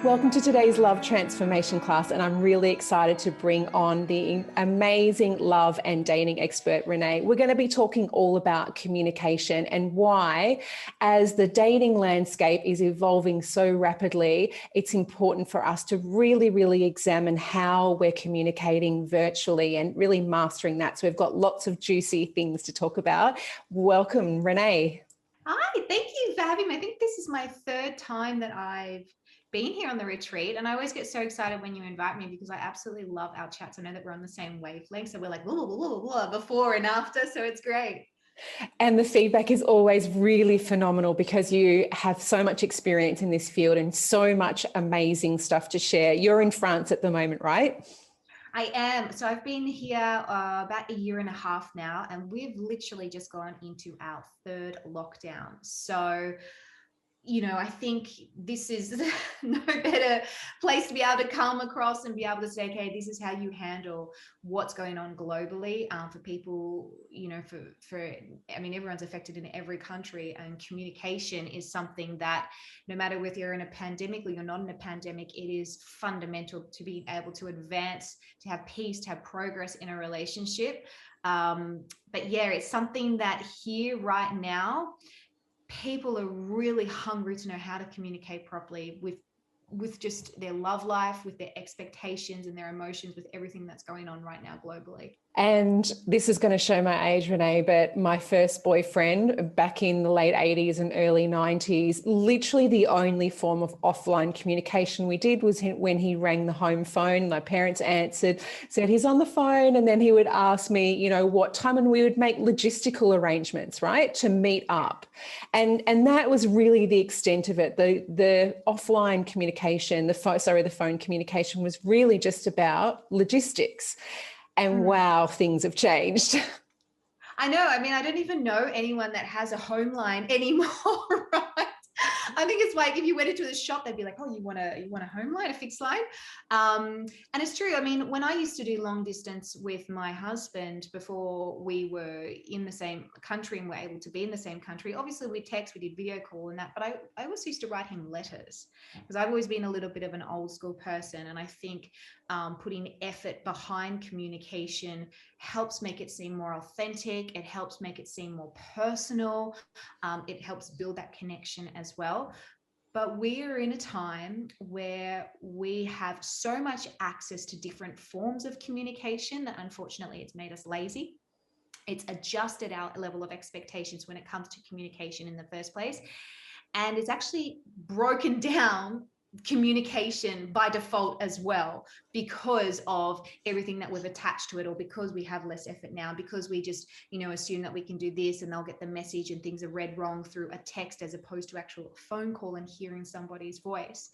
Welcome to today's Love Transformation class, and I'm really excited to bring on the amazing love and dating expert, Renee. We're going to be talking all about communication and why, as the dating landscape is evolving so rapidly, it's important for us to really examine how we're communicating virtually and really mastering that. So we've got lots of juicy things to talk about. Welcome, Renee. Hi, thank you for having me. I think this is my third time that I've been here on the retreat, and I always get so excited when you invite me because I absolutely love our chats. I know that we're on the same wavelength, so we're like blah, blah, blah, blah, blah, before and after, so it's great. And the feedback is always really phenomenal because you have so much experience in this field and so much amazing stuff to share. You're in France at the moment, right? I am. So I've been here about a year and a half now, and we've literally just gone into our third lockdown. So I think this is no better place to be able to come across and be able to say, okay, this is how you handle what's going on globally for people, I mean, everyone's affected in every country, and communication is something that no matter whether you're in a pandemic or you're not in a pandemic, it is fundamental to be able to advance, to have peace, to have progress in a relationship. But yeah, it's something that here right now, people are really hungry to know how to communicate properly with just their love life, with their expectations and their emotions, with everything that's going on right now globally. And this is going to show my age, Renee, but my first boyfriend back in the late 80s and early 90s, literally the only form of offline communication we did was when he rang the home phone. My parents answered, said he's on the phone, and then he would ask me, what time, and we would make logistical arrangements, right, to meet up. And that was really the extent of it. The offline communication, the phone communication was really just about logistics. And wow, things have changed. I know. I mean, I don't even know anyone that has a home line anymore, right? I think it's like if you went into the shop, they'd be like, "Oh, you want a home line, a fixed line?" And it's true. I mean, when I used to do long distance with my husband before we were in the same country and were able to be in the same country, obviously we text, we did video call and that. But I always used to write him letters because I've always been a little bit of an old school person, and I think putting effort behind communication helps make it seem more authentic. It helps make it seem more personal. It helps build that connection as well. But we are in a time where we have so much access to different forms of communication that unfortunately it's made us lazy. It's adjusted our level of expectations when it comes to communication in the first place. And it's actually broken down communication by default as well, because of everything that we've attached to it, or because we have less effort now, because we just assume that we can do this and they'll get the message and things are read wrong through a text as opposed to actual phone call and hearing somebody's voice.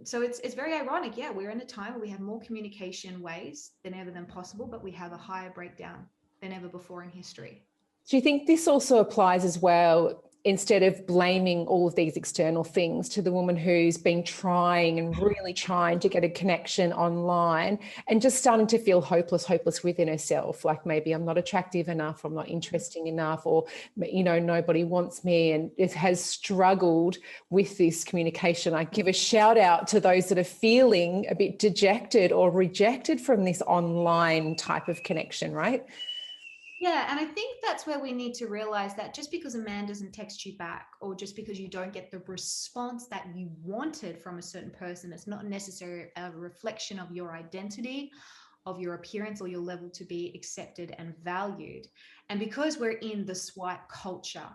So it's very ironic. Yeah, we're in a time where we have more communication ways than ever than possible, but we have a higher breakdown than ever before in history. Do you think this also applies as well, instead of blaming all of these external things, to the woman who's been trying and really trying to get a connection online and just starting to feel hopeless within herself? Like, maybe I'm not attractive enough, I'm not interesting enough, or, nobody wants me, and it has struggled with this communication. I give a shout out to those that are feeling a bit dejected or rejected from this online type of connection, right? Yeah, and I think that's where we need to realize that just because a man doesn't text you back, or just because you don't get the response that you wanted from a certain person, it's not necessarily a reflection of your identity, of your appearance, or your level to be accepted and valued. And because we're in the swipe culture,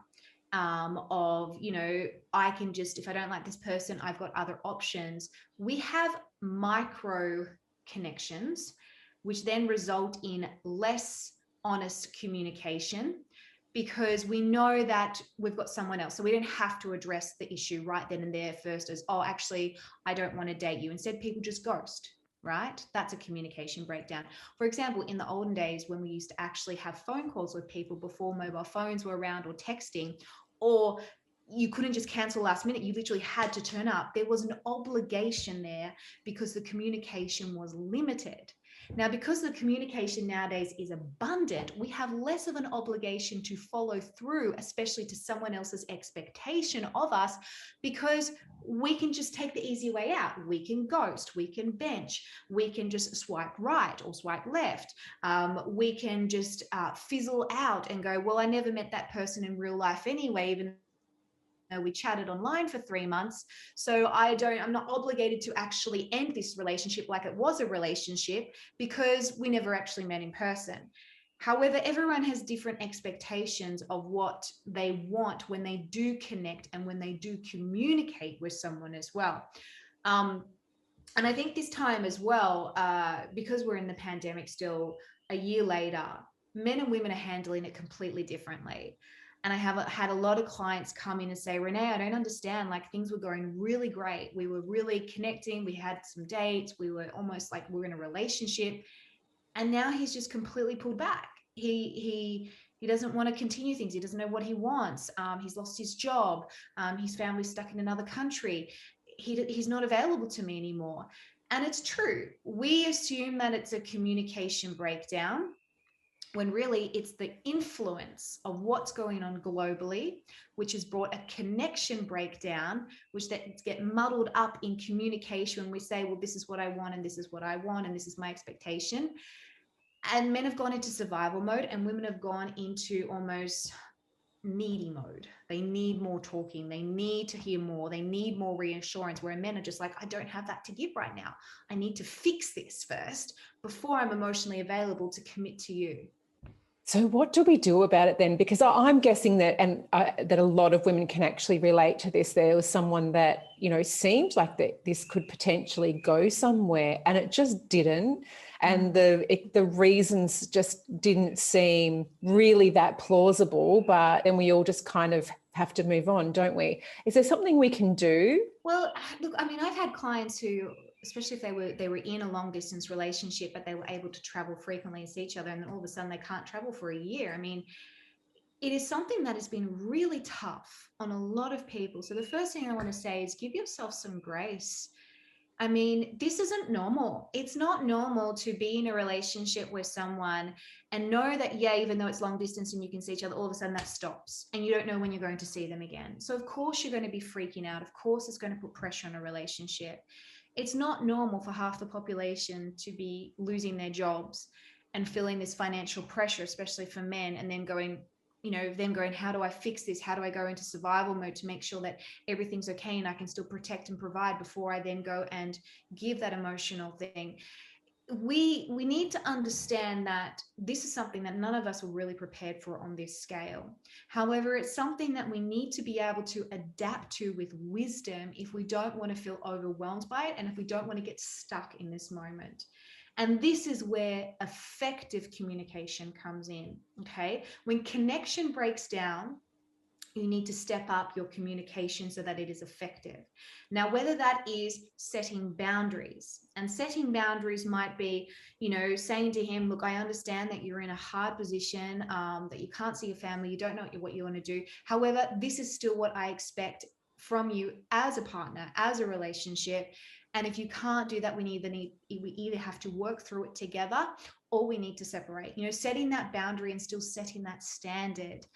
of, I can just, if I don't like this person, I've got other options. We have micro connections, which then result in less honest communication, because we know that we've got someone else. So we don't have to address the issue right then and there first as, oh, actually, I don't want to date you. Instead, people just ghost, right? That's a communication breakdown. For example, in the olden days when we used to actually have phone calls with people before mobile phones were around, or texting, or you couldn't just cancel last minute, you literally had to turn up. There was an obligation there because the communication was limited. Now, because the communication nowadays is abundant, we have less of an obligation to follow through, especially to someone else's expectation of us, because we can just take the easy way out. We can ghost, we can bench, we can just swipe right or swipe left. We can just fizzle out and go, well, I never met that person in real life anyway, even we chatted online for 3 months. So I'm not obligated to actually end this relationship like it was a relationship, because we never actually met in person. However, everyone has different expectations of what they want when they do connect and when they do communicate with someone as well. And I think this time as well, because we're in the pandemic still a year later, men and women are handling it completely differently. And I have had a lot of clients come in and say, Renee, I don't understand. Like, things were going really great. We were really connecting. We had some dates. We were almost like we were in a relationship. And now he's just completely pulled back. He doesn't want to continue things. He doesn't know what he wants. He's lost his job. His family's stuck in another country. He's not available to me anymore. And it's true. We assume that it's a communication breakdown, when really it's the influence of what's going on globally, which has brought a connection breakdown, which that get muddled up in communication when we say, well, this is what I want, and this is what I want, and this is my expectation. And men have gone into survival mode, and women have gone into almost needy mode. They need more talking. They need to hear more. They need more reassurance, where men are just like, I don't have that to give right now. I need to fix this first before I'm emotionally available to commit to you. So what do we do about it then? Because I'm guessing that, that a lot of women can actually relate to this. There was someone that, seemed like that this could potentially go somewhere, and it just didn't. And the reasons just didn't seem really that plausible, but then we all just kind of have to move on, don't we? Is there something we can do? Well, look, I mean, I've had clients who, especially if they were in a long distance relationship, but they were able to travel frequently and see each other, and then all of a sudden they can't travel for a year. I mean, it is something that has been really tough on a lot of people. So the first thing I want to say is give yourself some grace. I mean, this isn't normal. It's not normal to be in a relationship with someone and know that, yeah, even though it's long distance and you can see each other, all of a sudden that stops and you don't know when you're going to see them again. So of course you're going to be freaking out. Of course it's going to put pressure on a relationship. It's not normal for half the population to be losing their jobs and feeling this financial pressure, especially for men, and then going, how do I fix this? How do I go into survival mode to make sure that everything's okay and I can still protect and provide before I then go and give that emotional thing? We need to understand that this is something that none of us were really prepared for on this scale. However, it's something that we need to be able to adapt to with wisdom if we don't want to feel overwhelmed by it and if we don't want to get stuck in this moment. And this is where effective communication comes in, okay? When connection breaks down, you need to step up your communication so that it is effective. Now, whether that is setting boundaries, and setting boundaries might be, saying to him, look, I understand that you're in a hard position, that you can't see your family, you don't know what you want to do. However, this is still what I expect from you as a partner, as a relationship. And if you can't do that, we either have to work through it together or we need to separate. Setting that boundary and still setting that standard,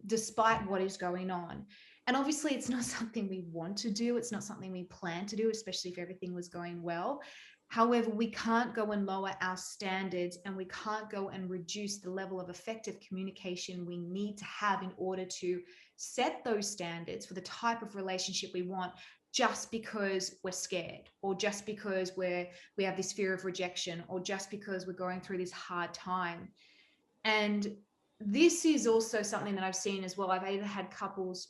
despite what is going on. And obviously it's not something we want to do. It's not something we plan to do, especially if everything was going well. However, we can't go and lower our standards, and we can't go and reduce the level of effective communication we need to have in order to set those standards for the type of relationship we want, just because we're scared, or just because we have this fear of rejection, or just because we're going through this hard time. And this is also something that I've seen as well. I've either had couples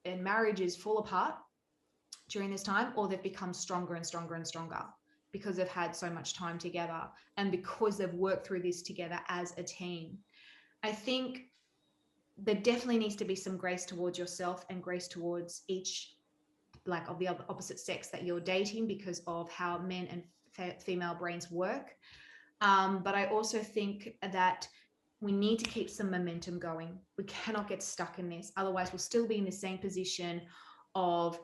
and marriages fall apart during this time, or they've become stronger and stronger and stronger because they've had so much time together and because they've worked through this together as a team. I think there definitely needs to be some grace towards yourself and grace towards each, like, of the opposite sex that you're dating, because of how men and female brains work. But I also think that we need to keep some momentum going. We cannot get stuck in this. Otherwise, we'll still be in the same position of,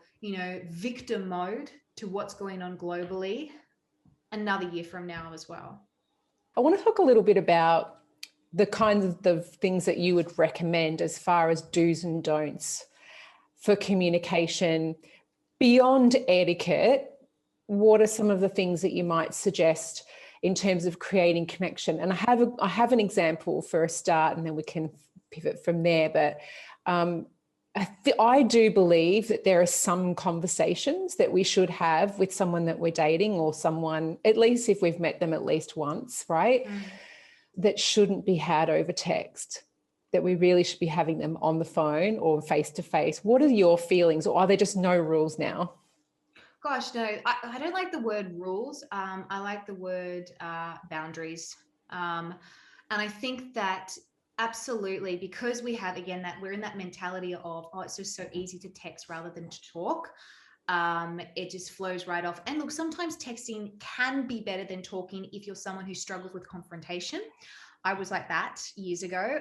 victim mode to what's going on globally, another year from now as well. I want to talk a little bit about the kinds of the things that you would recommend as far as do's and don'ts for communication beyond etiquette. What are some of the things that you might suggest in terms of creating connection? And I have an example for a start, and then we can pivot from there. But I do believe that there are some conversations that we should have with someone that we're dating, or someone, at least if we've met them at least once, right? That shouldn't be had over text, that we really should be having them on the phone or face to face. What are your feelings, or are there just no rules now? Gosh, no, I don't like the word rules. I like the word boundaries. And I think that absolutely, because we have, again, that we're in that mentality of, oh, it's just so easy to text rather than to talk. It just flows right off. And look, sometimes texting can be better than talking if you're someone who struggles with confrontation. I was like that years ago,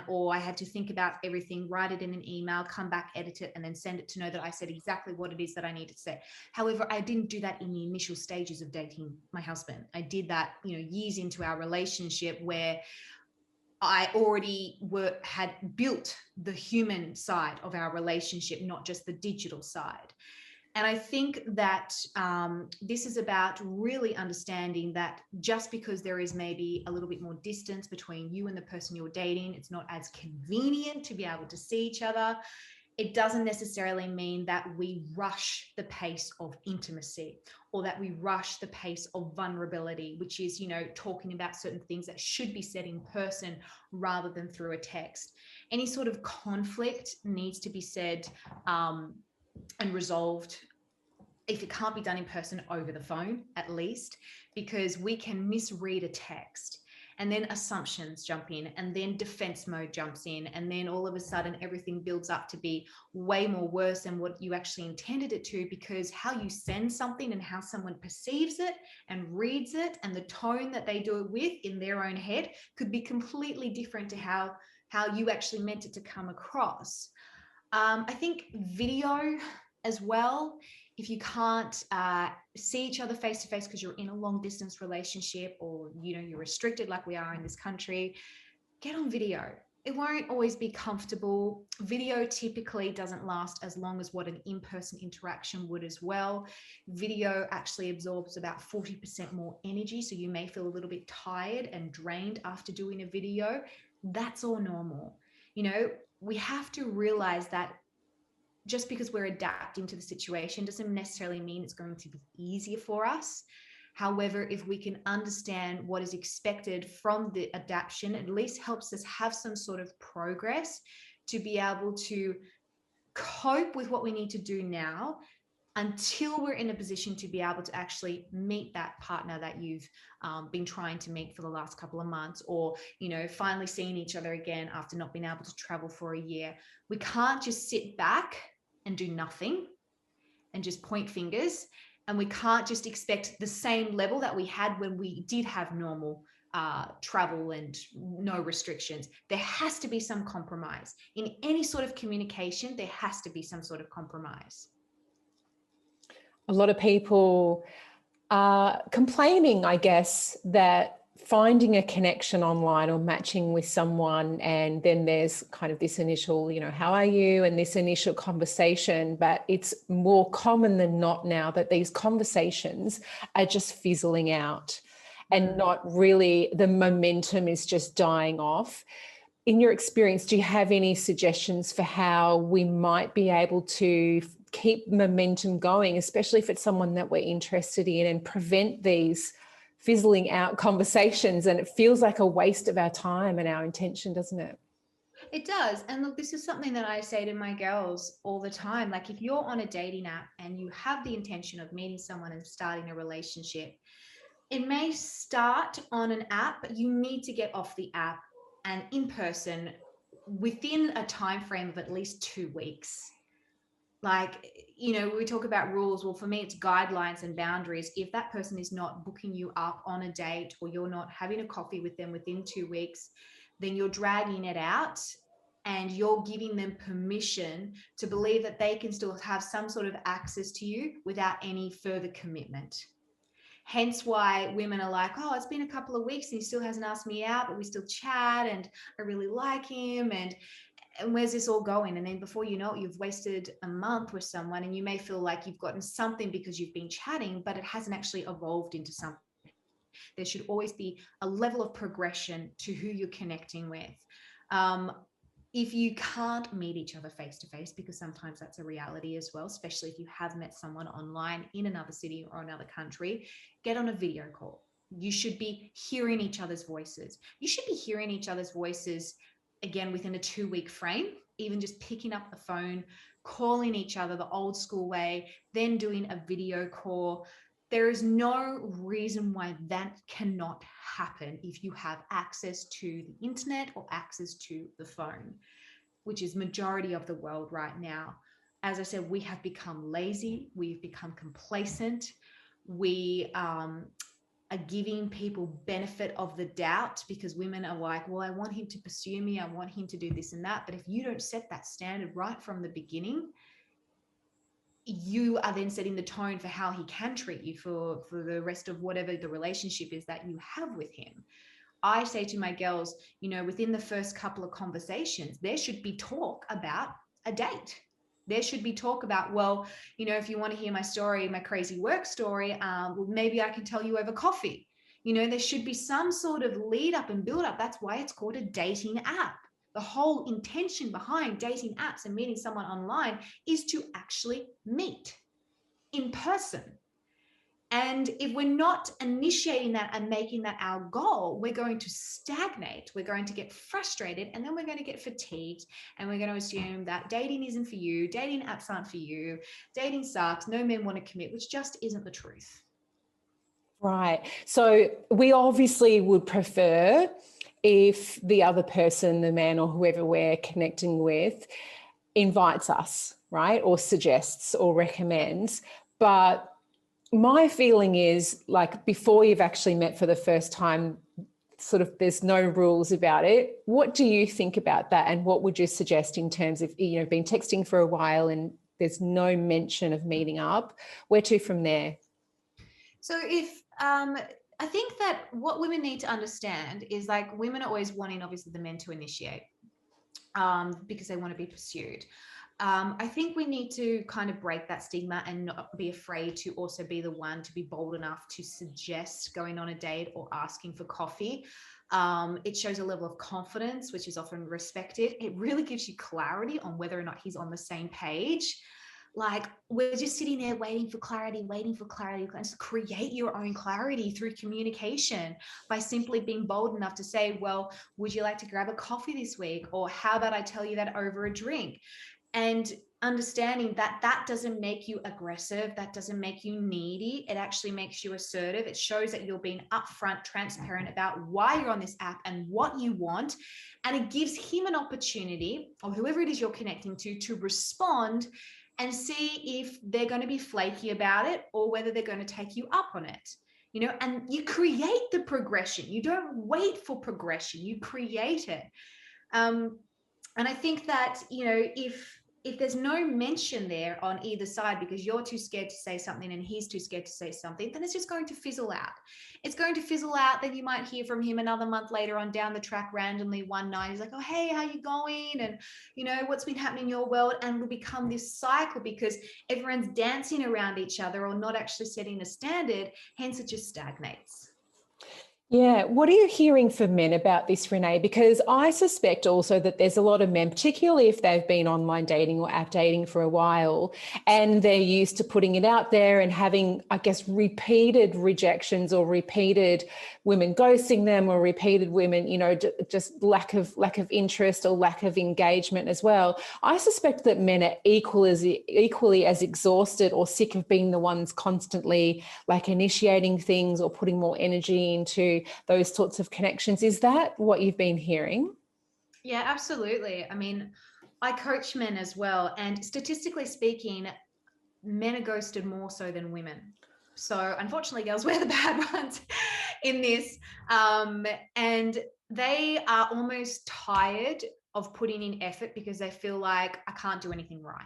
or I had to think about everything, write it in an email, come back, edit it, and then send it to know that I said exactly what it is that I needed to say. However, I didn't do that in the initial stages of dating my husband. I did that, years into our relationship, where I already had built the human side of our relationship, not just the digital side. And I think that this is about really understanding that just because there is maybe a little bit more distance between you and the person you're dating, it's not as convenient to be able to see each other. It doesn't necessarily mean that we rush the pace of intimacy, or that we rush the pace of vulnerability, which is, talking about certain things that should be said in person rather than through a text. Any sort of conflict needs to be said and resolved, if it can't be done in person, over the phone at least, because we can misread a text, and then assumptions jump in, and then defense mode jumps in, and then all of a sudden everything builds up to be way more worse than what you actually intended it to, because how you send something and how someone perceives it and reads it, and the tone that they do it with in their own head, could be completely different to how you actually meant it to come across. I think video as well, if you can't see each other face to face because you're in a long distance relationship, or you're restricted like we are in this country, get on video. It won't always be comfortable. Video typically doesn't last as long as what an in-person interaction would as well. Video actually absorbs about 40% more energy, so you may feel a little bit tired and drained after doing a video. That's all normal. We have to realize that just because we're adapting to the situation doesn't necessarily mean it's going to be easier for us. However, if we can understand what is expected from the adaptation, it at least helps us have some sort of progress to be able to cope with what we need to do now, until we're in a position to be able to actually meet that partner that you've been trying to meet for the last couple of months, or finally seeing each other again after not being able to travel for a year. We can't just sit back and do nothing and just point fingers, and we can't just expect the same level that we had when we did have normal travel and no restrictions. There has to be some compromise in any sort of communication. There has to be some sort of compromise. A lot of people are complaining, I guess, that finding a connection online or matching with someone, and then there's kind of this initial, how are you, and this initial conversation, but it's more common than not now that these conversations are just fizzling out and not really, the momentum is just dying off. In your experience, do you have any suggestions for how we might be able to keep momentum going, especially if it's someone that we're interested in, and prevent these fizzling out conversations? And it feels like a waste of our time and our intention, doesn't it? It does. And look, this is something that I say to my girls all the time. Like, if you're on a dating app and you have the intention of meeting someone and starting a relationship, it may start on an app, but you need to get off the app and in person within a time frame of at least 2 weeks. Like, we talk about rules. Well, for me, it's guidelines and boundaries. If that person is not booking you up on a date, or you're not having a coffee with them within 2 weeks, then you're dragging it out, and you're giving them permission to believe that they can still have some sort of access to you without any further commitment. Hence why women are like, oh, it's been a couple of weeks and he still hasn't asked me out, but we still chat and I really like him. And where's this all going? And then before you know it, you've wasted a month with someone, and you may feel like you've gotten something because you've been chatting, but it hasn't actually evolved into something. There should always be a level of progression to who you're connecting with. If you can't meet each other face to face, because sometimes that's a reality as well, especially if you have met someone online in another city or another country, get on a video call. You should be hearing each other's voices. You should be hearing each other's voices again within a 2-week frame, even just picking up the phone, calling each other the old school way, then doing a video call. There is no reason why that cannot happen if you have access to the internet or access to the phone, which is majority of the world right now. As I said, we have become lazy. We've become complacent. We are giving people benefit of the doubt, because women are like, well, I want him to pursue me. I want him to do this and that. But if you don't set that standard right from the beginning, you are then setting the tone for how he can treat you for the rest of whatever the relationship is that you have with him. I say to my girls, within the first couple of conversations, there should be talk about a date. There should be talk about, well, if you want to hear my story, my crazy work story, well, maybe I can tell you over coffee. There should be some sort of lead up and build up. That's why it's called a dating app. The whole intention behind dating apps and meeting someone online is to actually meet in person. And if we're not initiating that and making that our goal, we're going to stagnate. We're going to get frustrated, and then we're going to get fatigued, and we're going to assume that dating isn't for you, dating apps aren't for you, dating sucks, no men want to commit, which just isn't the truth. Right. So we obviously would prefer if the other person, the man or whoever we're connecting with, invites us, right, or suggests or recommends. But my feeling is, like, before you've actually met for the first time, sort of there's no rules about it. What do you think about that? And what would you suggest in terms of, been texting for a while and there's no mention of meeting up? Where to from there? So I think that what women need to understand is, like, women are always wanting, obviously, the men to initiate because they want to be pursued. I think we need to kind of break that stigma and not be afraid to also be the one to be bold enough to suggest going on a date or asking for coffee. It shows a level of confidence, which is often respected. It really gives you clarity on whether or not he's on the same page. Like, we're just sitting there waiting for clarity. Just create your own clarity through communication by simply being bold enough to say, well, would you like to grab a coffee this week? Or how about I tell you that over a drink? And understanding that that doesn't make you aggressive, that doesn't make you needy. It actually makes you assertive. It shows that you're being upfront, transparent about why you're on this app and what you want. And it gives him an opportunity, or whoever it is you're connecting to respond and see if they're going to be flaky about it or whether they're going to take you up on it. And you create the progression. You don't wait for progression, you create it. And I think that, if there's no mention there on either side because you're too scared to say something and he's too scared to say something, then it's just going to fizzle out. It's going to fizzle out. Then you might hear from him another month later on down the track randomly one night. He's like, oh, hey, how you going? And, what's been happening in your world? And will become this cycle because everyone's dancing around each other or not actually setting a standard. Hence, it just stagnates. Yeah. What are you hearing from men about this, Renee? Because I suspect also that there's a lot of men, particularly if they've been online dating or app dating for a while, and they're used to putting it out there and having, I guess, repeated rejections or repeated women ghosting them or repeated women, just lack of interest or lack of engagement as well. I suspect that men are equally as exhausted or sick of being the ones constantly like initiating things or putting more energy into those sorts of connections. Is that what you've been hearing? Yeah, absolutely. I mean, I coach men as well. And statistically speaking, men are ghosted more so than women. So unfortunately, girls, we're the bad ones in this. And they are almost tired of putting in effort because they feel like I can't do anything right.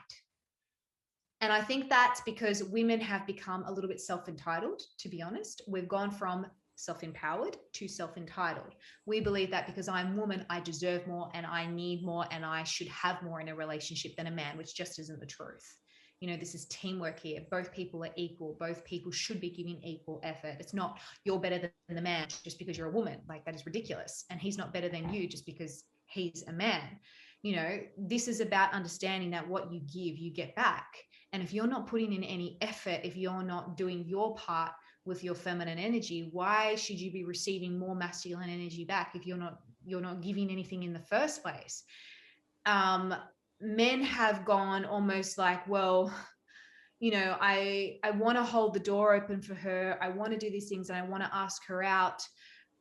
And I think that's because women have become a little bit self-entitled, to be honest. We've gone from self-empowered to self-entitled. We believe that because I'm a woman, I deserve more and I need more and I should have more in a relationship than a man, which just isn't the truth. You know, this is teamwork here. Both people are equal. Both people should be giving equal effort. It's not you're better than the man just because you're a woman. Like, that is ridiculous. And he's not better than you just because he's a man. You know, this is about understanding that what you give, you get back. And if you're not putting in any effort, if you're not doing your part with your feminine energy, why should you be receiving more masculine energy back if you're not giving anything in the first place? Men have gone almost like, well, you know, I want to hold the door open for her. I want to do these things and I want to ask her out.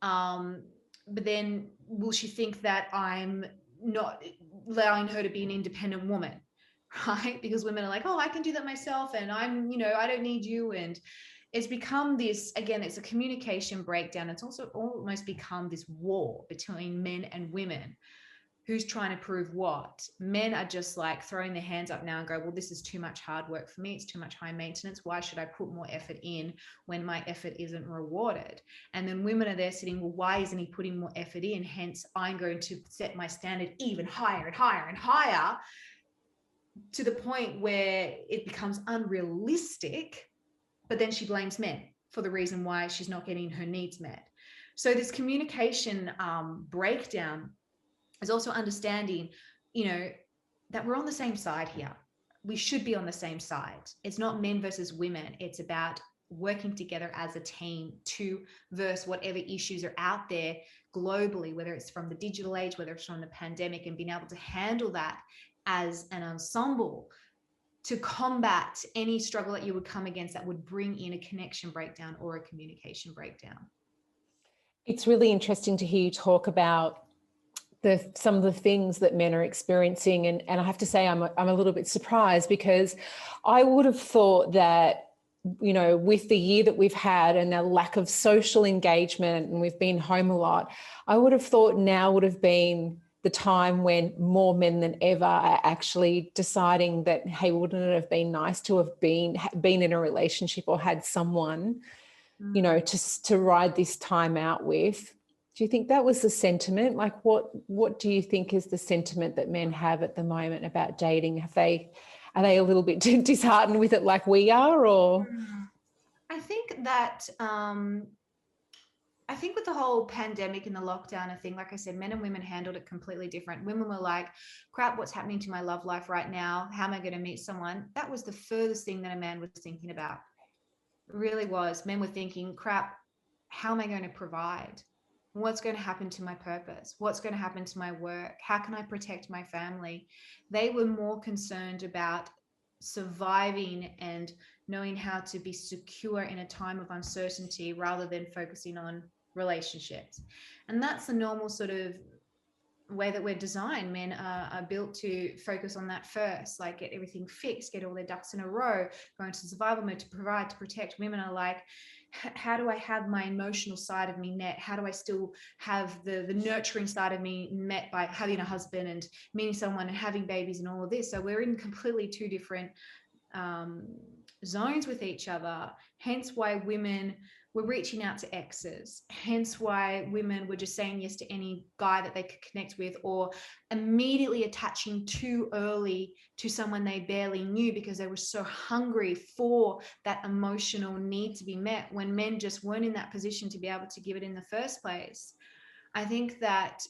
But then will she think that I'm not allowing her to be an independent woman? Right? Because women are like, oh, I can do that myself. And I'm, you know, I don't need you. And it's become this, again, it's a communication breakdown. It's also almost become this war between men and women. Who's trying to prove what? Men are just like throwing their hands up now and go, well, this is too much hard work for me. It's too much high maintenance. Why should I put more effort in when my effort isn't rewarded? And then women are there sitting, well, why isn't he putting more effort in? Hence, I'm going to set my standard even higher and higher and higher, to the point where it becomes unrealistic. But then she blames men for the reason why she's not getting her needs met. So this communication breakdown is also understanding, you know, that we're on the same side here. We should be on the same side. It's not men versus women. It's about working together as a team to verse whatever issues are out there globally, whether it's from the digital age, whether it's from the pandemic, and being able to handle that as an ensemble to combat any struggle that you would come against that would bring in a connection breakdown or a communication breakdown. It's really interesting to hear you talk about some of the things that men are experiencing. And I have to say, I'm a little bit surprised, because I would have thought that, you know, with the year that we've had and the lack of social engagement, and we've been home a lot, I would have thought now would have been the time when more men than ever are actually deciding that, hey, wouldn't it have been nice to have been in a relationship or had someone, you know, to ride this time out with. Do you think that was the sentiment? Like, what do you think is the sentiment that men have at the moment about dating? Are they a little bit disheartened with it like we are, or? I think that I think with the whole pandemic and the lockdown and thing, like I said, men and women handled it completely different. Women were like, crap, what's happening to my love life right now? How am I going to meet someone? That was the furthest thing that a man was thinking about. It really was. Men were thinking, crap, how am I going to provide? What's going to happen to my purpose? What's going to happen to my work? How can I protect my family? They were more concerned about surviving and knowing how to be secure in a time of uncertainty rather than focusing on relationships. And that's the normal sort of way that we're designed. Men are built to focus on that first, like get everything fixed, get all their ducks in a row, go into survival mode to provide, to protect. Women are like, how do I have my emotional side of me met? How do I still have the nurturing side of me met by having a husband and meeting someone and having babies and all of this? So we're in completely two different zones with each other. Hence why women were reaching out to exes. Hence why women were just saying yes to any guy that they could connect with, or immediately attaching too early to someone they barely knew because they were so hungry for that emotional need to be met, when men just weren't in that position to be able to give it in the first place. I think that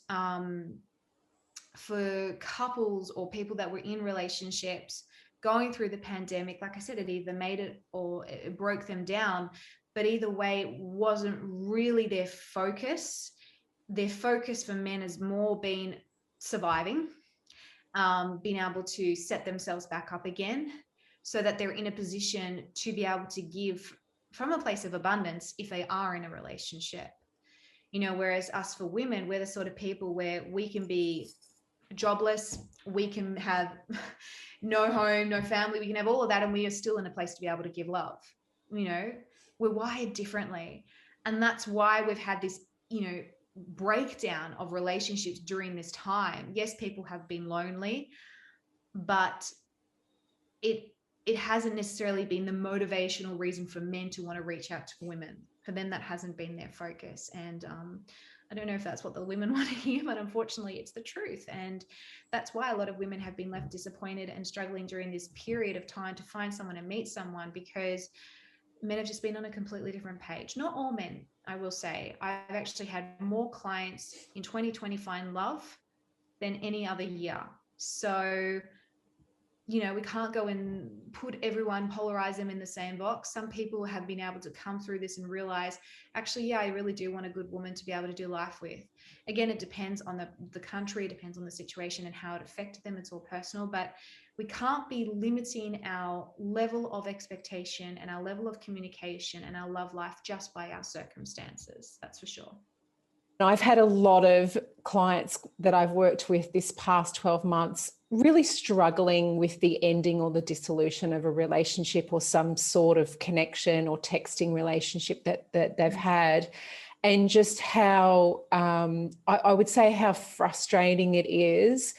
for couples or people that were in relationships going through the pandemic, like I said, it either made it or it broke them down. But either way, it wasn't really their focus. Their focus for men has more been surviving, being able to set themselves back up again so that they're in a position to be able to give from a place of abundance if they are in a relationship. You know, whereas us for women, we're the sort of people where we can be jobless, we can have no home, no family, we can have all of that, and we are still in a place to be able to give love. You know, we're wired differently. And that's why we've had this, you know, breakdown of relationships during this time. Yes, people have been lonely, but it hasn't necessarily been the motivational reason for men to want to reach out to women. For them, that hasn't been their focus. And I don't know if that's what the women want to hear, but unfortunately it's the truth. And that's why a lot of women have been left disappointed and struggling during this period of time to find someone and meet someone, because men have just been on a completely different page. Not all men, I will say. I've actually had more clients in 2020 find love than any other year. So, you know, we can't go and put everyone, polarize them in the same box. Some people have been able to come through this and realize, actually, yeah, I really do want a good woman to be able to do life with. Again, it depends on the country, it depends on the situation and how it affected them. It's all personal, but we can't be limiting our level of expectation and our level of communication and our love life just by our circumstances. That's for sure. I've had a lot of clients that I've worked with this past 12 months really struggling with the ending or the dissolution of a relationship or some sort of connection or texting relationship that they've had. And just how, I would say how frustrating it is,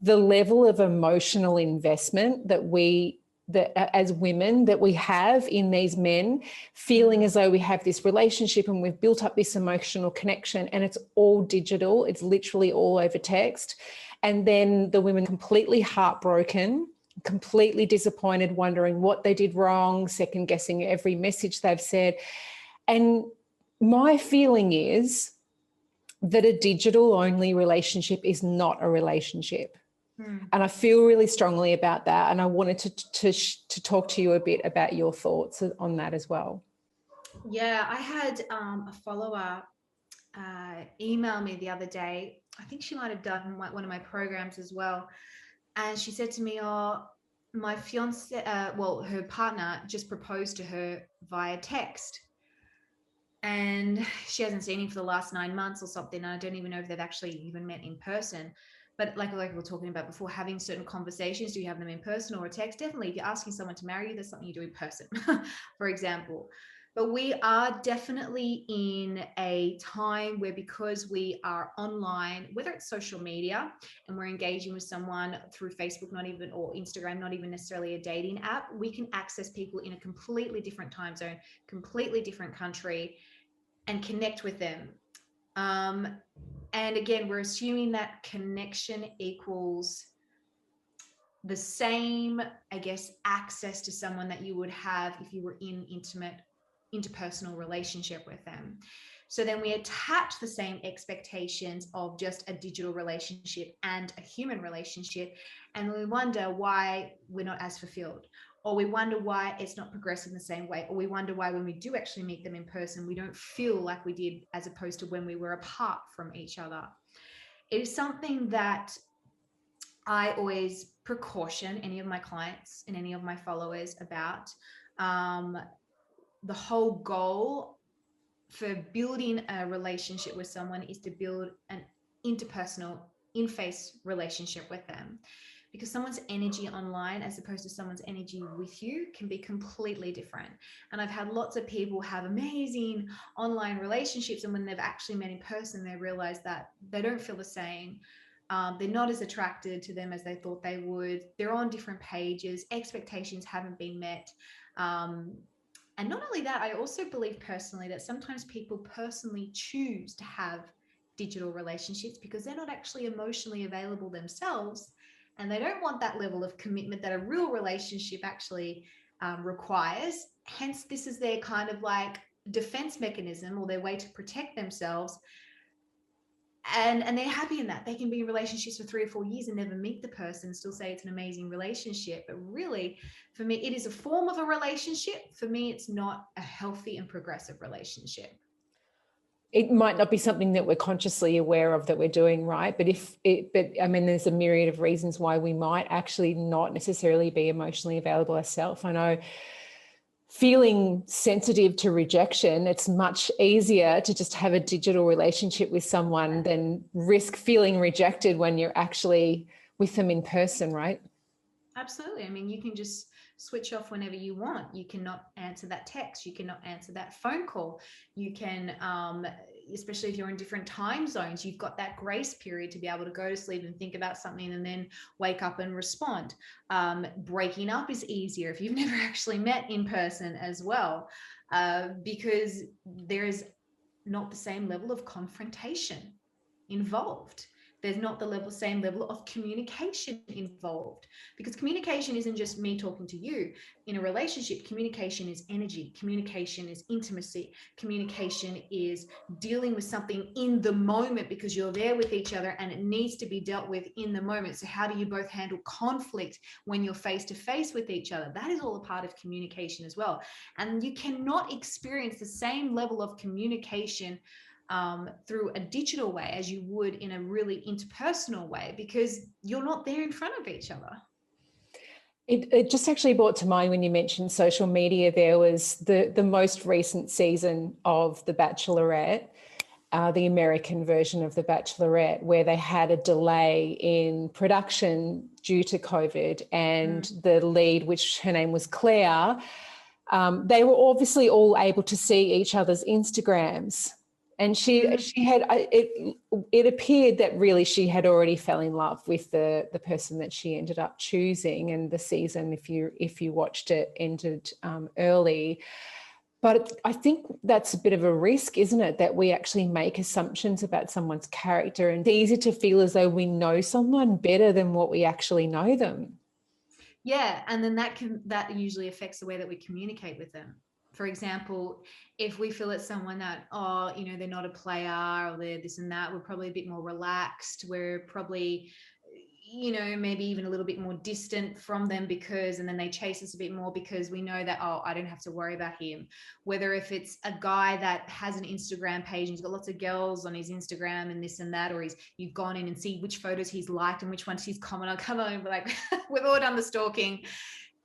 the level of emotional investment that as women that we have in these men, feeling as though we have this relationship and we've built up this emotional connection, and it's all digital. It's literally all over text. And then the women completely heartbroken, completely disappointed, wondering what they did wrong, second guessing every message they've said. And my feeling is that a digital only relationship is not a relationship. And I feel really strongly about that. And I wanted to talk to you a bit about your thoughts on that as well. Yeah, I had a follower email me the other day. I think she might have done one of my programs as well. And she said to me, oh, my fiance, her partner just proposed to her via text. And she hasn't seen him for the last 9 months or something. And I don't even know if they've actually even met in person. But like we were talking about before, having certain conversations, do you have them in person or a text? Definitely, if you're asking someone to marry you, there's something you do in person, for example. But we are definitely in a time where, because we are online, whether it's social media and we're engaging with someone through Facebook, not even, or Instagram, not even necessarily a dating app, we can access people in a completely different time zone, completely different country, and connect with them. And again, we're assuming that connection equals the same, I guess, access to someone that you would have if you were in intimate, interpersonal relationship with them. So then we attach the same expectations of just a digital relationship and a human relationship. And we wonder why we're not as fulfilled, or we wonder why it's not progressing the same way, or we wonder why when we do actually meet them in person, we don't feel like we did as opposed to when we were apart from each other. It is something that I always precaution any of my clients and any of my followers about. The whole goal for building a relationship with someone is to build an interpersonal, in-face relationship with them. Because someone's energy online as opposed to someone's energy with you can be completely different. And I've had lots of people have amazing online relationships, and when they've actually met in person, they realize that they don't feel the same. They're not as attracted to them as they thought they would. They're on different pages. Expectations haven't been met. And not only that, I also believe personally that sometimes people personally choose to have digital relationships because they're not actually emotionally available themselves. And they don't want that level of commitment that a real relationship actually requires. Hence, this is their kind of like defense mechanism, or their way to protect themselves. And they're happy in that. They can be in relationships for 3 or 4 years and never meet the person, still say it's an amazing relationship. But really, for me, it is a form of a relationship. For me, it's not a healthy and progressive relationship. It might not be something that we're consciously aware of that we're doing, right? But I mean, there's a myriad of reasons why we might actually not necessarily be emotionally available ourselves. I know, feeling sensitive to rejection, it's much easier to just have a digital relationship with someone than risk feeling rejected when you're actually with them in person, right? Absolutely. I mean, you can just switch off whenever you want. You cannot answer that text. You cannot answer that phone call. You can, especially if you're in different time zones, you've got that grace period to be able to go to sleep and think about something and then wake up and respond. Breaking up is easier if you've never actually met in person as well, because there is not the same level of confrontation involved. There's not the same level of communication involved, because communication isn't just me talking to you. In a relationship, communication is energy, communication is intimacy, communication is dealing with something in the moment, because you're there with each other and it needs to be dealt with in the moment. So how do you both handle conflict when you're face to face with each other? That is all a part of communication as well. And you cannot experience the same level of communication through a digital way as you would in a really interpersonal way, because you're not there in front of each other. It just actually brought to mind when you mentioned social media, there was the most recent season of The Bachelorette, the American version of The Bachelorette, where they had a delay in production due to COVID, and the lead, which her name was Claire, they were obviously all able to see each other's Instagrams. And she had, it appeared that really she had already fell in love with the person that she ended up choosing, and the season, if you watched it, ended early. But I think that's a bit of a risk, isn't it? That we actually make assumptions about someone's character, and it's easy to feel as though we know someone better than what we actually know them. Yeah, and then that usually affects the way that we communicate with them. For example, if we feel it's someone that, they're not a player, or they're this and that, we're probably a bit more relaxed. We're probably, maybe even a little bit more distant from them, and then they chase us a bit more because we know that, I don't have to worry about him. Whether if it's a guy that has an Instagram page and he's got lots of girls on his Instagram and this and that, or you've gone in and see which photos he's liked and which ones he's commented on. Come on, like we've all done the stalking.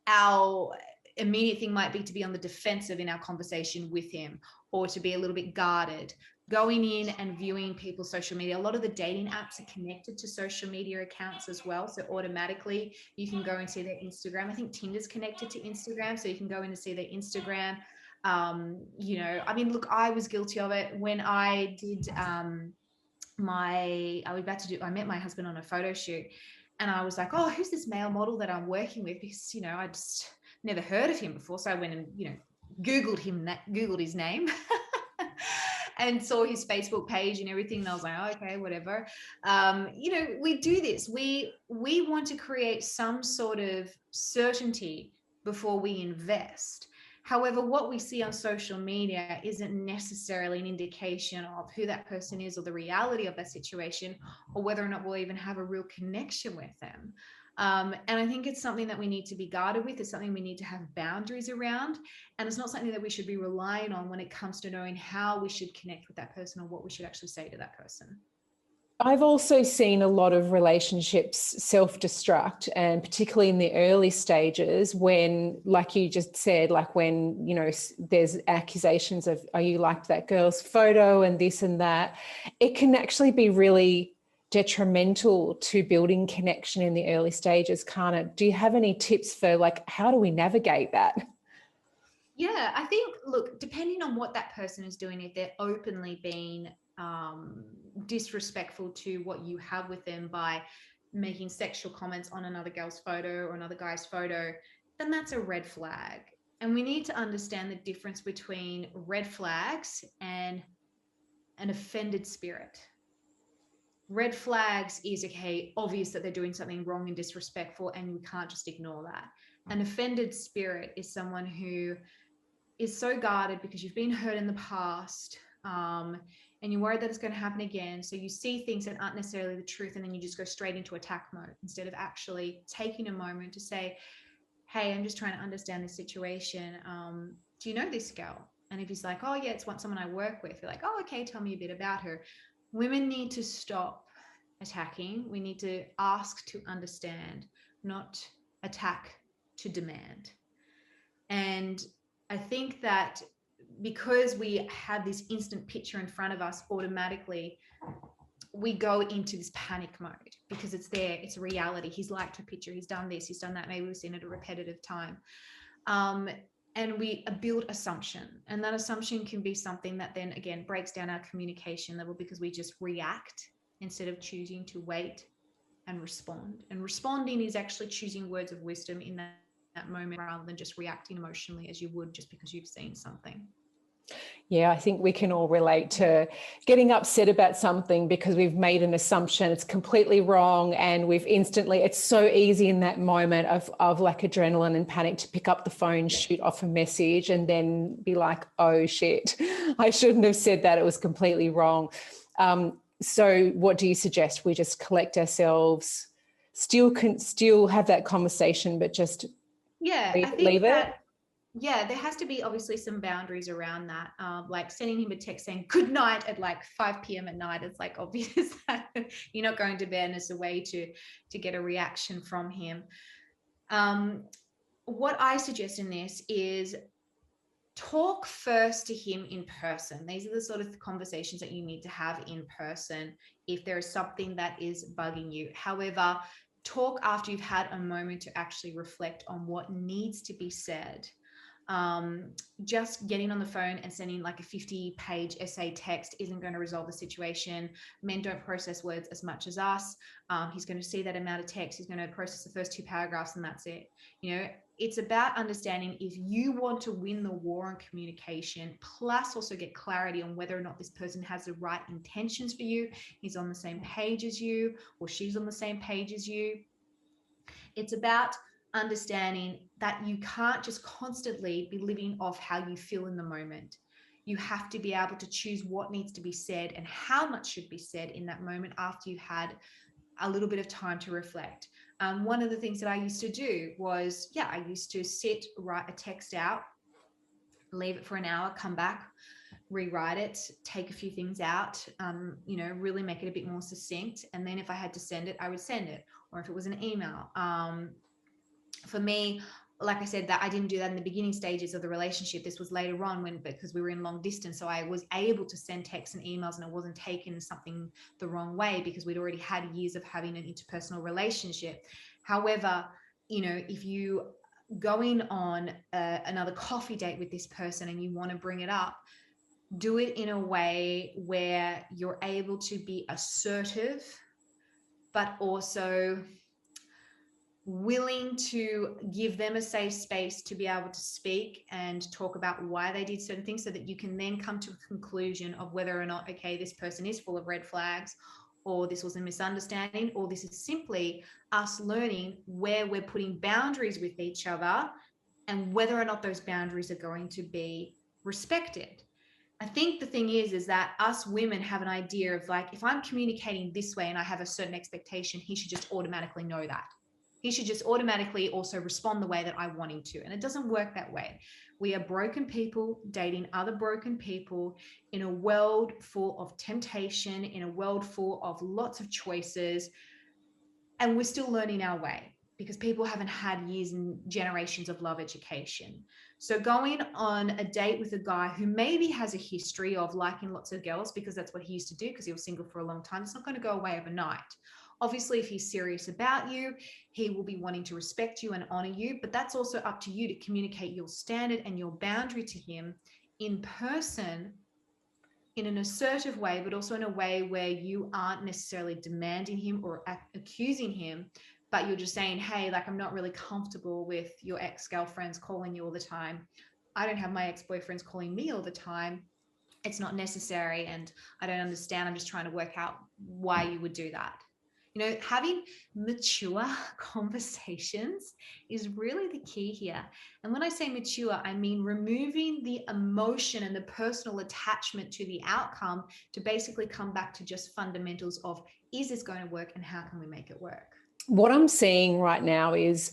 Our immediate thing might be to be on the defensive in our conversation with him, or to be a little bit guarded. Going in and viewing people's social media. A lot of the dating apps are connected to social media accounts as well. So automatically you can go and see their Instagram. I think Tinder's connected to Instagram, so you can go in and see their Instagram. Look, I was guilty of it when I did I met my husband on a photo shoot, and I was like, who's this male model that I'm working with? Because, I just never heard of him before. So I went and, Googled his name and saw his Facebook page and everything. And I was like, okay, whatever. We do this. We want to create some sort of certainty before we invest. However, what we see on social media isn't necessarily an indication of who that person is, or the reality of that situation, or whether or not we'll even have a real connection with them. And I think it's something that we need to be guarded with. It's something we need to have boundaries around. And it's not something that we should be relying on when it comes to knowing how we should connect with that person, or what we should actually say to that person. I've also seen a lot of relationships self-destruct, and particularly in the early stages when, like you just said, like when, there's accusations of, you liked that girl's photo and this and that, it can actually be really detrimental to building connection in the early stages, can't it? Do you have any tips for how do we navigate that? Yeah, I think, look, depending on what that person is doing, if they're openly being disrespectful to what you have with them by making sexual comments on another girl's photo or another guy's photo, then that's a red flag. And we need to understand the difference between red flags and an offended spirit. Red flags is, okay, obvious that they're doing something wrong and disrespectful, and we can't just ignore that. An offended spirit is someone who is so guarded because you've been hurt in the past, and you're worried that it's going to happen again. So you see things that aren't necessarily the truth, and then you just go straight into attack mode instead of actually taking a moment to say, hey, I'm just trying to understand this situation. Do you know this girl? And if he's like, oh yeah, it's someone I work with, you're like, oh, okay, tell me a bit about her. Women need to stop attacking. We need to ask to understand, not attack to demand. And I think that because we have this instant picture in front of us, automatically we go into this panic mode because it's there, it's a reality. He's liked her picture, he's done this, he's done that. Maybe we've seen it a repetitive time. and we build assumption. And that assumption can be something that then again breaks down our communication level, because we just react instead of choosing to wait and respond. And responding is actually choosing words of wisdom in that moment, rather than just reacting emotionally as you would just because you've seen something. Yeah, I think we can all relate to getting upset about something because we've made an assumption it's completely wrong, and it's so easy in that moment of like adrenaline and panic to pick up the phone, shoot off a message, and then be like, oh shit, I shouldn't have said that, it was completely wrong. So what do you suggest? We just collect ourselves, still have that conversation, but just leave it? Yeah, there has to be obviously some boundaries around that. Like sending him a text saying good night at like 5 p.m. at night. It's like obvious that you're not going to bed as a way to get a reaction from him. What I suggest in this is talk first to him in person. These are the sort of conversations that you need to have in person if there is something that is bugging you. However, talk after you've had a moment to actually reflect on what needs to be said. Just getting on the phone and sending like a 50-page essay text isn't going to resolve the situation. Men don't process words as much as us. He's going to see that amount of text. He's going to process the first 2 paragraphs and that's it. You know, it's about understanding if you want to win the war on communication, plus also get clarity on whether or not this person has the right intentions for you, he's on the same page as you, or she's on the same page as you. It's about understanding that you can't just constantly be living off how you feel in the moment. You have to be able to choose what needs to be said and how much should be said in that moment after you've had a little bit of time to reflect. One of the things that I used to do was, I used to sit, write a text out, leave it for an hour, come back, rewrite it, take a few things out, really make it a bit more succinct. And then if I had to send it, I would send it. Or if it was an email, for me, like I said, that I didn't do that in the beginning stages of the relationship. This was later on because we were in long distance. So I was able to send texts and emails, and it wasn't taken as something the wrong way because we'd already had years of having an interpersonal relationship. However, if you going on another coffee date with this person and you want to bring it up, do it in a way where you're able to be assertive, but also willing to give them a safe space to be able to speak and talk about why they did certain things, so that you can then come to a conclusion of whether or not, okay, this person is full of red flags, or this was a misunderstanding, or this is simply us learning where we're putting boundaries with each other and whether or not those boundaries are going to be respected. I think the thing is that us women have an idea of like, if I'm communicating this way and I have a certain expectation, he should just automatically know that. He should just automatically also respond the way that I want him to. And it doesn't work that way. We are broken people dating other broken people in a world full of temptation, in a world full of lots of choices. And we're still learning our way because people haven't had years and generations of love education. So going on a date with a guy who maybe has a history of liking lots of girls because that's what he used to do because he was single for a long time, it's not going to go away overnight. Obviously, if he's serious about you, he will be wanting to respect you and honor you, but that's also up to you to communicate your standard and your boundary to him in person in an assertive way, but also in a way where you aren't necessarily demanding him or accusing him, but you're just saying, hey, like, I'm not really comfortable with your ex-girlfriends calling you all the time. I don't have my ex-boyfriends calling me all the time. It's not necessary, and I don't understand. I'm just trying to work out why you would do that. Having mature conversations is really the key here. And when I say mature, I mean removing the emotion and the personal attachment to the outcome to basically come back to just fundamentals of, is this going to work and how can we make it work? What I'm seeing right now is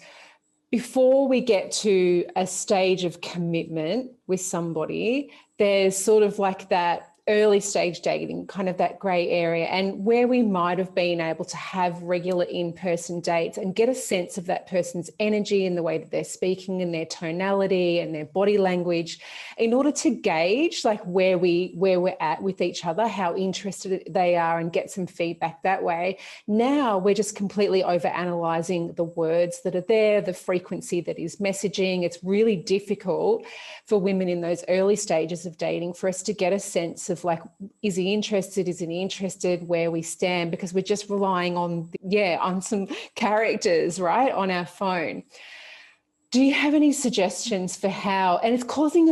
before we get to a stage of commitment with somebody, there's sort of like that early stage dating, kind of that grey area, and where we might have been able to have regular in-person dates and get a sense of that person's energy and the way that they're speaking and their tonality and their body language, in order to gauge like where we're at with each other, how interested they are, and get some feedback that way. Now we're just completely over analyzing the words that are there, the frequency that is messaging. It's really difficult for women in those early stages of dating for us to get a sense of like, is he interested, isn't he interested, where we stand, because we're just relying on some characters, right, on our phone. Do you have any suggestions for how? And it's causing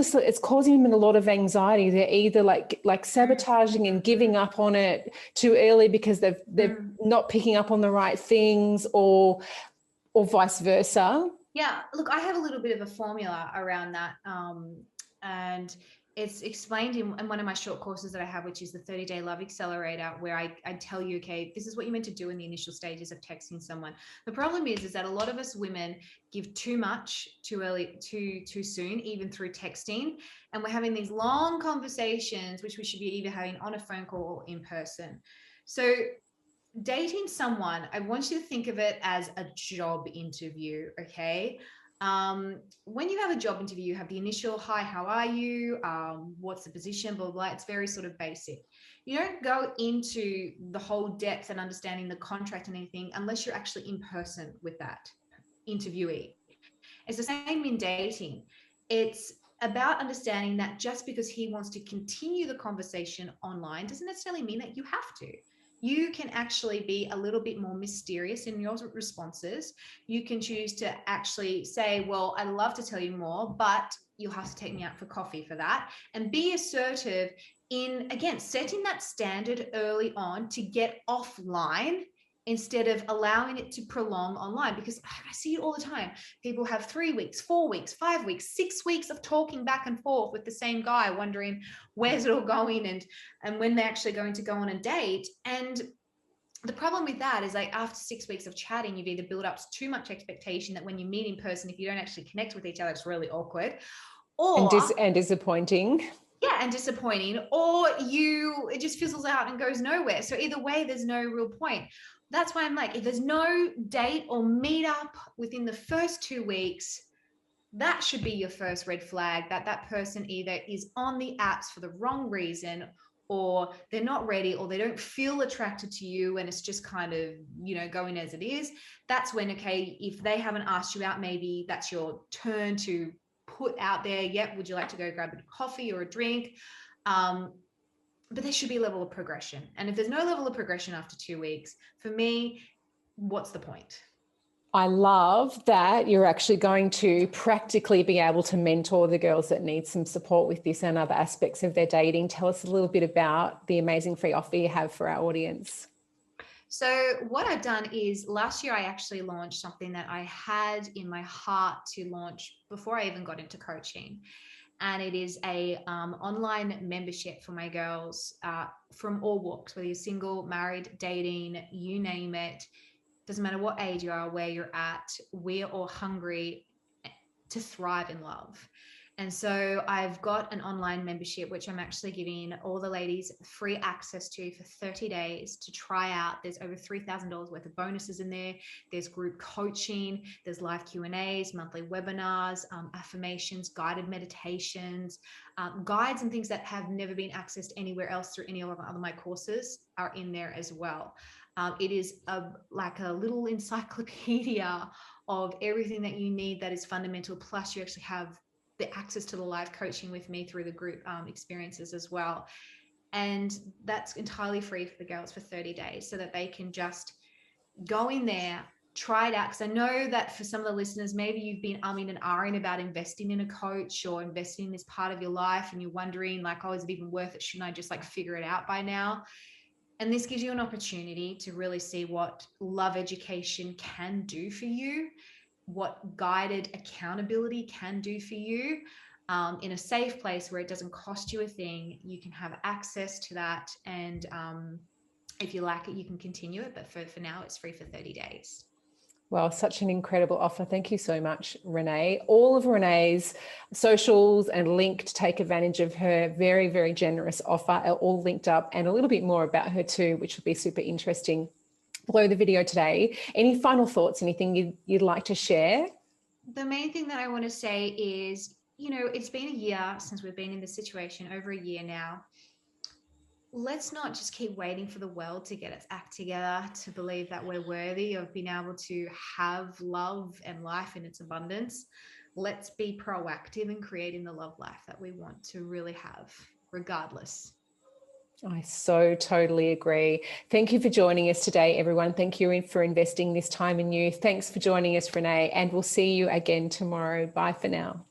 them a lot of anxiety. They're either like sabotaging and giving up on it too early because they're not picking up on the right things, or vice versa. Yeah, look, I have a little bit of a formula around that, and it's explained in one of my short courses that I have, which is the 30-day Love Accelerator, where I tell you, okay, this is what you're meant to do in the initial stages of texting someone. The problem is that a lot of us women give too much too early, too soon, even through texting, and we're having these long conversations, which we should be either having on a phone call or in person. So dating someone, I want you to think of it as a job interview, okay? When you have a job interview, you have the initial, hi, how are you? What's the position, blah, blah, blah. It's very sort of basic. You don't go into the whole depth and understanding the contract and anything unless you're actually in person with that interviewee. It's the same in dating. It's about understanding that just because he wants to continue the conversation online doesn't necessarily mean that you have to. You can actually be a little bit more mysterious in your responses. You can choose to actually say, well, I'd love to tell you more, but you'll have to take me out for coffee for that. And be assertive in, again, setting that standard early on to get offline instead of allowing it to prolong online. Because I see it all the time. People have 3 weeks, 4 weeks, 5 weeks, 6 weeks of talking back and forth with the same guy, wondering where's it all going and when they're actually going to go on a date. And the problem with that is, like, after 6 weeks of chatting, you've either built up too much expectation that when you meet in person, if you don't actually connect with each other, it's really awkward. Or and disappointing. Yeah, and disappointing, or it just fizzles out and goes nowhere. So either way, there's no real point. That's why I'm like, if there's no date or meet up within the first 2 weeks, that should be your first red flag, that person either is on the apps for the wrong reason, or they're not ready, or they don't feel attracted to you, and it's just kind of, going as it is. That's when, okay, if they haven't asked you out, maybe that's your turn to put out there, yep, would you like to go grab a coffee or a drink? But there should be a level of progression. And if there's no level of progression after 2 weeks, for me, what's the point? I love that you're actually going to practically be able to mentor the girls that need some support with this and other aspects of their dating. Tell us a little bit about the amazing free offer you have for our audience. So what I've done is, last year I actually launched something that I had in my heart to launch before I even got into coaching. And it is a online membership for my girls from all walks, whether you're single, married, dating, you name it. Doesn't matter what age you are, where you're at, we're all hungry to thrive in love. And so I've got an online membership, which I'm actually giving all the ladies free access to for 30 days to try out. There's over $3,000 worth of bonuses in there. There's group coaching, there's live Q&As, monthly webinars, affirmations, guided meditations, guides and things that have never been accessed anywhere else through any of my courses are in there as well. It is like a little encyclopedia of everything that you need that is fundamental. Plus you actually have the access to the live coaching with me through the group experiences as well. And that's entirely free for the girls for 30 days so that they can just go in there, try it out. Because I know that for some of the listeners, maybe you've been umming and ahhing about investing in a coach or investing in this part of your life, and you're wondering like, oh, is it even worth it? Shouldn't I just like figure it out by now? And this gives you an opportunity to really see what love education can do for you, what guided accountability can do for you, in a safe place where it doesn't cost you a thing. You can have access to that. And if you like it, you can continue it. But for now, it's free for 30 days. Well, such an incredible offer. Thank you so much, Renee. All of Renee's socials and link to take advantage of her very, very generous offer are all linked up, and a little bit more about her too, which will be super interesting below the video today. Any final thoughts, anything you'd like to share? The main thing that I want to say is, it's been a year since we've been in this situation, over a year now. Let's not just keep waiting for the world to get its act together to believe that we're worthy of being able to have love and life in its abundance. Let's be proactive in creating the love life that we want to really have, regardless. I so totally agree. Thank you for joining us today, everyone. Thank you for investing this time in you. Thanks for joining us, Renee, and we'll see you again tomorrow. Bye for now.